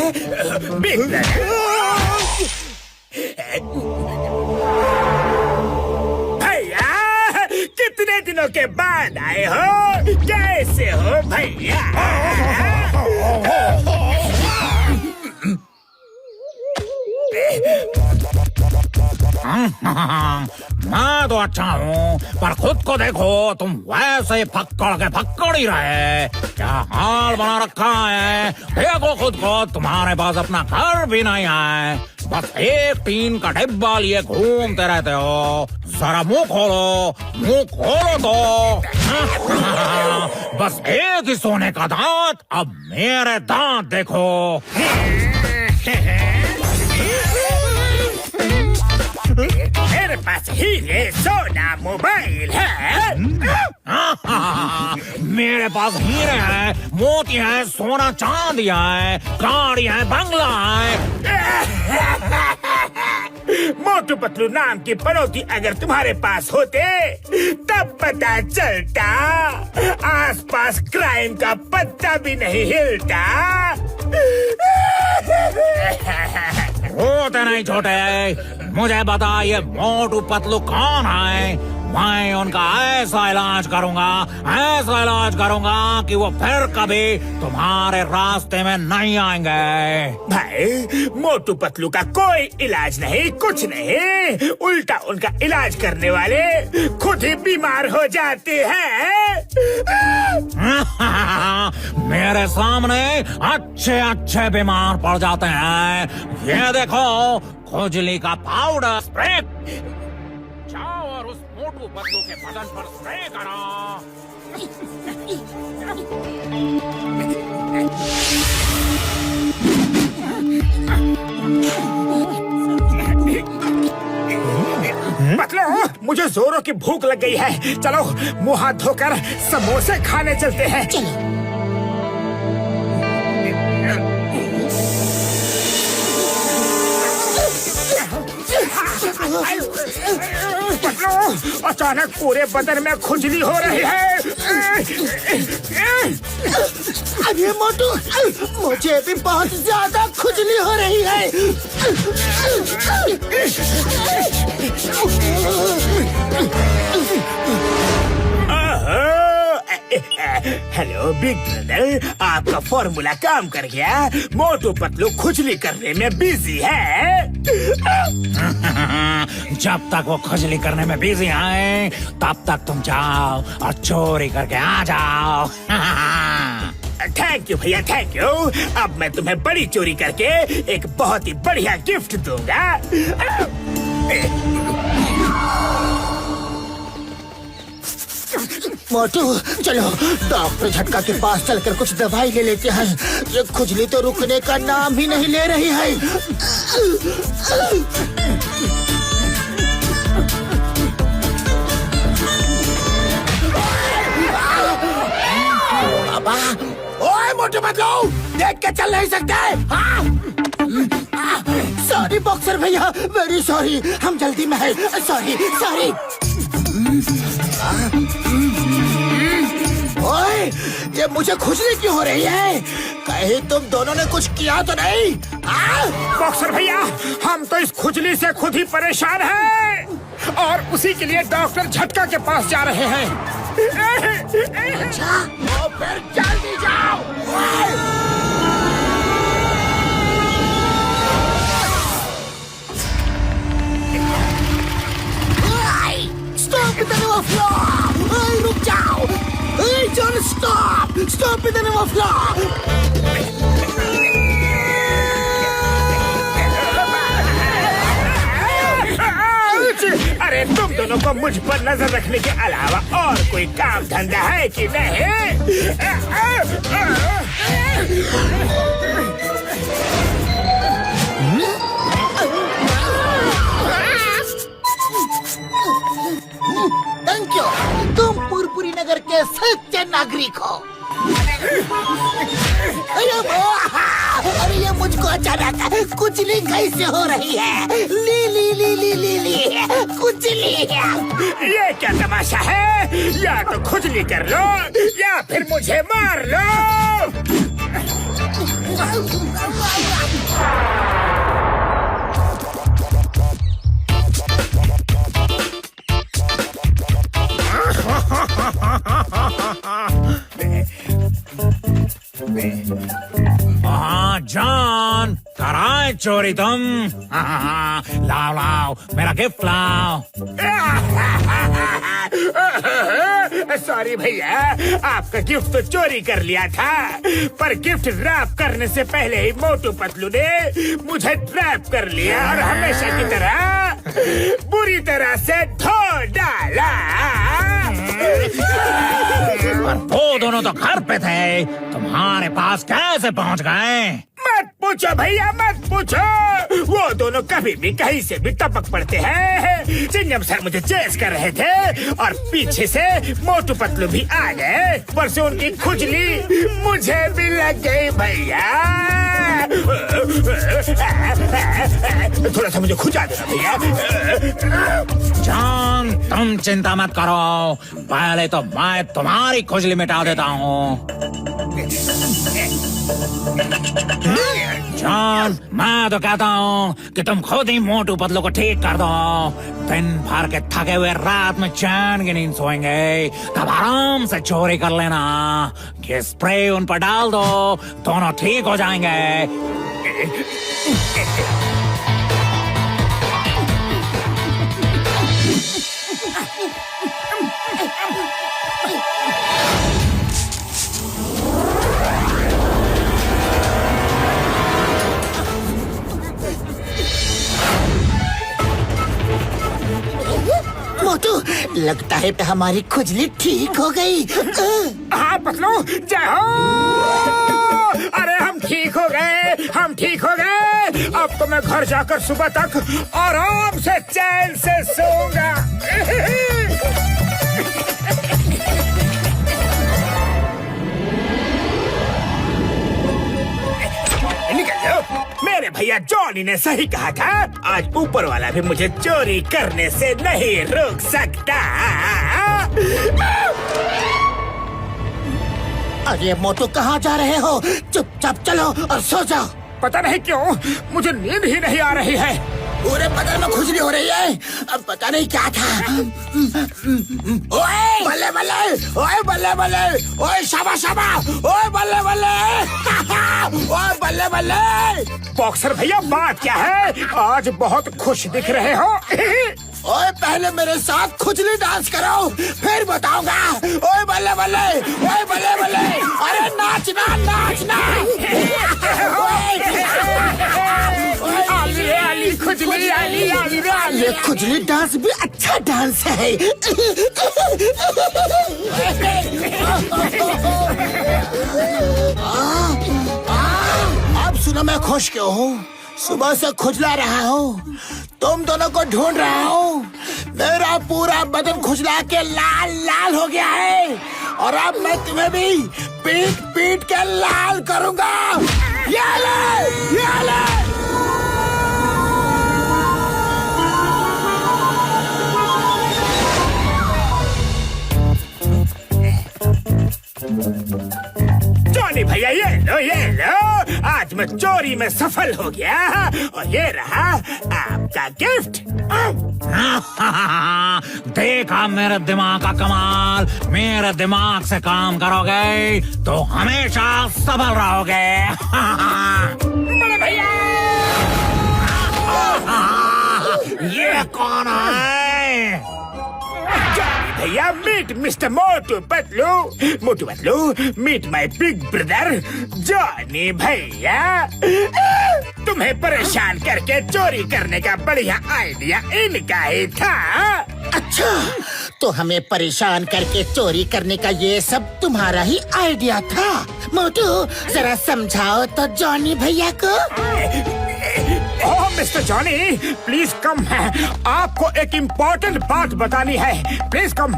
Big भैया, कितने दिनों के बाद आए हो? कैसे हो भैया? मैं तो अच्छा हूँ, पर खुद को देखो, तुम वैसे ही फक्कड़ ही रहे। क्या हाल बना रखा है? देखो खुद को, तुम्हारे पास अपना घर भी नहीं है, बस एक टीन का डिब्बा लिए घूमते रहते हो। जरा मुंह खोलो तो। बस एक ही सोने का दांत, अब मेरे दांत देखो। मेरे पास हीरे सोना मोबाइल है। मेरे पास हीरे हैं, मोती हैं, सोना चांदिया है, गाड़ी है, बंगला है। मोटू पतलू नाम की पनौती अगर तुम्हारे पास होते तब पता चलता, आसपास क्राइम का पत्ता भी नहीं हिलता। होते नहीं छोटे, मुझे बता ये मोटू पतलू कौन है? मैं उनका ऐसा इलाज करूंगा कि वो फिर कभी तुम्हारे रास्ते में नहीं आएंगे। भाई, मोटू पतलू का कोई इलाज नहीं, कुछ नहीं। उल्टा उनका इलाज करने वाले खुद ही बीमार हो जाते हैं। मेरे सामने अच्छे बीमार पड़ जाते हैं। ये देखो, खुजली का पाउडर स्प्रे। जाओ और उस मोटू पतलू के बदन पर स्प्रे करो। पतलू, मुझे जोरों की भूख लग गई है। चलो मुंह हाथ धोकर समोसे खाने चलते हैं। चलो। पतलू, अचानक पूरे बदन में खुजली हो रही है। अरे मोटू, मुझे भी बहुत ज्यादा खुजली हो रही है। हेलो बिग ब्रदर, आपका फॉर्मूला काम कर गया। मोटू पतलू खुजली करने में बिजी है। जब तक वो खुजली करने में बिजी हैं, तब तक तुम जाओ और चोरी करके आ जाओ। थैंक यू भैया, थैंक यू। अब मैं तुम्हें बड़ी चोरी करके एक बहुत ही बढ़िया गिफ्ट दूंगा। मोटू, चलो डॉक्टर झटका के पास चलकर कुछ दवाई ले लेते हैं। ये खुजली तो रुकने का नाम ही नहीं ले रही है। पापा, ओए मोटू पतलू, देख के चल नहीं सकते? सॉरी बॉक्सर भैया, वेरी सॉरी, हम जल्दी में है। सॉरी। ओए, ये मुझे खुजली क्यों हो रही है? कहीं तुम दोनों ने कुछ किया तो नहीं? बॉक्सर भैया, हम तो इस खुजली से खुद ही परेशान हैं और उसी के लिए डॉक्टर झटका के पास जा रहे हैं। अच्छा, तो फिर जल्दी जाओ। Stop with the new floor! रुक जाओ! Hey, John, stop! Stop with the new floor! अरे तुम दोनों को मुझ पर नजर रखने के अलावा और कोई काम धंधा है कि नहीं? थैंक यू, तुम पुरपुरी नगर के सच्चे नागरिक हो। अरे ये मुझको अचानक कुचली कैसे हो रही है? ली कुचली। ये क्या तमाशा है? या तो खुजली कर लो या फिर मुझे मार लो। हाँ जॉन, कराए चोरी तुम। लाओ लाओ मेरा गिफ्ट लाओ। सॉरी भैया, आपका गिफ्ट तो चोरी कर लिया था, पर गिफ्ट रैप करने से पहले ही मोटू पतलू ने मुझे ट्रैप कर लिया और हमेशा की तरह बुरी तरह से धो डाला। पर वो दोनों तो घर पे थे, तुम्हारे पास कैसे पहुंच गए? मत पूछो भैया, मत पूछो। वो दोनों कभी भी कहीं से भी टपक पड़ते हैं। चिंगम सर मुझे चेस कर रहे थे और पीछे से मोटू पतलू भी आ गए, पर से उनकी खुजली मुझे भी लग गई भैया। थोड़ा सा मुझे खुजा देना भैया। जॉन, तुम चिंता मत करो, पहले तो मैं तुम्हारी खुजली मिटा देता हूँ। जॉन, मैं तो कहता हूँ कि तुम खुद ही मोटू पतलू को ठीक कर दो। दिन भर के थके हुए रात में चैन की नींद सोएंगे, तब आराम से चोरी कर लेना। ये स्प्रे उन पर डाल दो, दोनों ठीक हो जाएंगे। मोटू, लगता है कि हमारी खुजली ठीक हो गई। हाँ पतलू, जय हो। अरे हम ठीक हो गए, हम ठीक हो गए। अब तो मैं घर जाकर सुबह तक आराम से चैन से सोऊंगा। निकल जाओ। मेरे भैया जॉनी ने सही कहा था, आज ऊपर वाला भी मुझे चोरी करने से नहीं रोक सकता। अरे मोटू, कहाँ जा रहे हो? चुपचाप चलो और सो जाओ। पता नहीं क्यों मुझे नींद ही नहीं आ रही है। पूरे बदन में खुजली हो रही है। अब पता नहीं क्या था। ओए बल्ले बल्ले, ओए बल्ले बल्ले, ओए शाबा शाबा, ओए बल्ले बल्ले, ओए बल्ले बल्ले। बॉक्सर भैया, बात क्या है? आज बहुत खुश दिख रहे हो। ओए पहले मेरे साथ खुजली डांस करो, फिर बताऊंगा। ओए बल्ले बल्ले, ओए बल्ले बल्ले, अरे नाचना नाचना। आली आली खुजली, आली आली आली। ये खुजली डांस भी अच्छा डांस है। अब सुनो, मैं खुश क्यों हूँ? सुबह से खुजला रहा हूँ, तुम दोनों को ढूंढ रहा हूँ। मेरा पूरा बदन खुजला के लाल लाल हो गया है, और अब मैं तुम्हें भी पीट पीट के लाल करूँगा। ये ले, ये ले। जॉनी भैया, ये लो ये लो। आज मैं चोरी में सफल हो गया और ये रहा आपका गिफ्ट। देखा मेरे दिमाग का कमाल। मेरे दिमाग से काम करोगे तो हमेशा सफल रहोगे। बड़े भैया, ये कौन है? जॉनी भैया, meet mister Motu Patlu. Motu Patlu, meet my big brother Johnny भैया। तुम्हें परेशान करके चोरी करने का बढ़िया आइडिया इनका ही था। अच्छा, तो हमें परेशान करके चोरी करने का ये सब तुम्हारा ही आइडिया था? मोटू, जरा समझाओ तो जॉनी भैया को। ओह मिस्टर जॉनी, प्लीज कम है, आपको एक इम्पोर्टेंट बात बतानी है। Please come.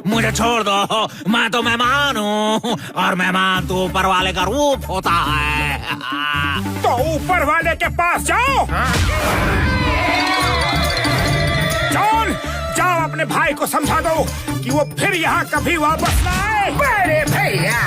मुझे छोड़ दो, मैं तो मेहमान हूँ, और मेहमान तो ऊपर वाले का रूप होता है। तो ऊपर वाले के पास जाओ। जॉन, भाई को समझा दो कि वो फिर यहाँ कभी वापस ना आए। बड़े भैया